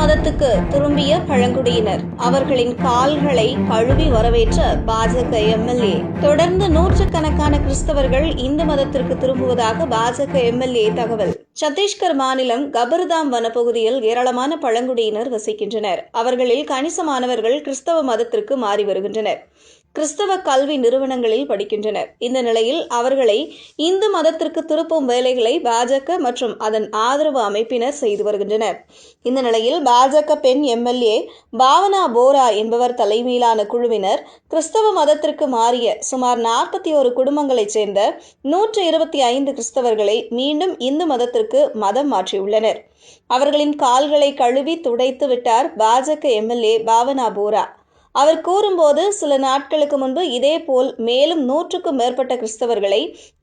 மதத்துக்கு திரும்பிய பழங்குடியினர் அவர்களின் கால்களை கழுவி வரவேற்ற பாஜக எம்எல்ஏ. தொடர்ந்து நூற்றுக்கணக்கான கிறிஸ்தவர்கள் இந்து மதத்திற்கு திரும்புவதாக பாஜக எம்எல்ஏ தகவல். சத்தீஸ்கர் மாநிலம் கபர்தாம் வனப்பகுதியில் ஏராளமான பழங்குடியினர் வசிக்கின்றனர். அவர்களில் கணிசமானவர்கள் கிறிஸ்தவ மதத்திற்கு மாறி வருகின்றனர். கிறிஸ்தவ கல்வி நிறுவனங்களில் படிக்கின்றனர். இந்த நிலையில் அவர்களை இந்து மதத்திற்கு திருப்பும் வேலைகளை பாஜக மற்றும் அதன் ஆதரவு அமைப்பினர் செய்து வருகின்றனர். இந்த நிலையில் பாஜக பெண் எம்எல்ஏ பாவனா போரா என்பவர் தலைமையிலான குழுவினர் கிறிஸ்தவ மதத்திற்கு மாறிய சுமார் 41 குடும்பங்களைச் சேர்ந்த 125 கிறிஸ்தவர்களை மீண்டும் இந்து மதத்திற்கு மதம் மாற்றியுள்ளனர். அவர்களின் கால்களை கழுவி துடைத்து விட்டார் பாஜக எம்எல்ஏ பாவனா போரா. அவர் கூறும்போது, சில நாட்களுக்கு முன்பு இதேபோல் மேலும் 100க்கும் மேற்பட்ட கிறிஸ்தவர்களை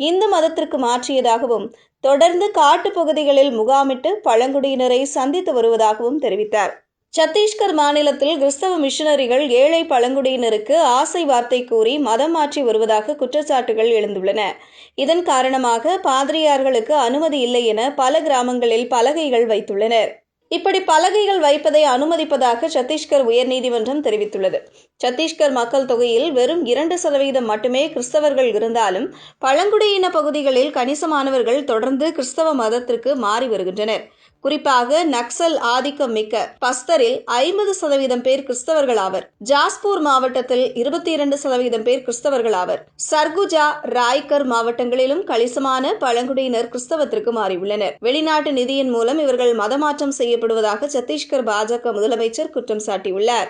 இந்து மதத்திற்கு மாற்றியதாகவும், தொடர்ந்து காட்டுப்பகுதிகளில் முகாமிட்டு பழங்குடியினரை சந்தித்து வருவதாகவும் தெரிவித்தார். சத்தீஸ்கர் மாநிலத்தில் கிறிஸ்தவ மிஷனரிகள் ஏழை பழங்குடியினருக்கு ஆசை வார்த்தை கூறி மதம் மாற்றி வருவதாக குற்றச்சாட்டுகள் எழுந்துள்ளன. இதன் காரணமாக பாதிரியார்களுக்கு அனுமதி இல்லை என பல கிராமங்களில் பலகைகள் வைத்துள்ளனர். இப்படி பலகைகள் வைப்பதை அனுமதிப்பதாக சத்தீஸ்கர் உயர்நீதிமன்றம் தெரிவித்துள்ளது. சத்தீஸ்கர் மக்கள் தொகையில் வெறும் 2% மட்டுமே கிறிஸ்தவர்கள் இருந்தாலும் பழங்குடியின பகுதிகளில் கணிசமானவர்கள் தொடர்ந்து கிறிஸ்தவ மதத்திற்கு மாறி வருகின்றனர். குறிப்பாக நக்சல் ஆதிக்கம் மிக்க பஸ்தரில் 50% பேர் கிறிஸ்தவர்கள் ஆவர். ஜாஸ்பூர் மாவட்டத்தில் 22% பேர் கிறிஸ்தவர்கள் ஆவர். சர்குஜா, ராய்கர் மாவட்டங்களிலும் கணிசமான பழங்குடியினர் கிறிஸ்தவத்திற்கு மாறியுள்ளனர். வெளிநாட்டு நிதியின் மூலம் இவர்கள் மதமாற்றம் செய்யப்படுவதாக சத்தீஸ்கர் பாஜக முதலமைச்சர் குற்றம் சாட்டியுள்ளார்.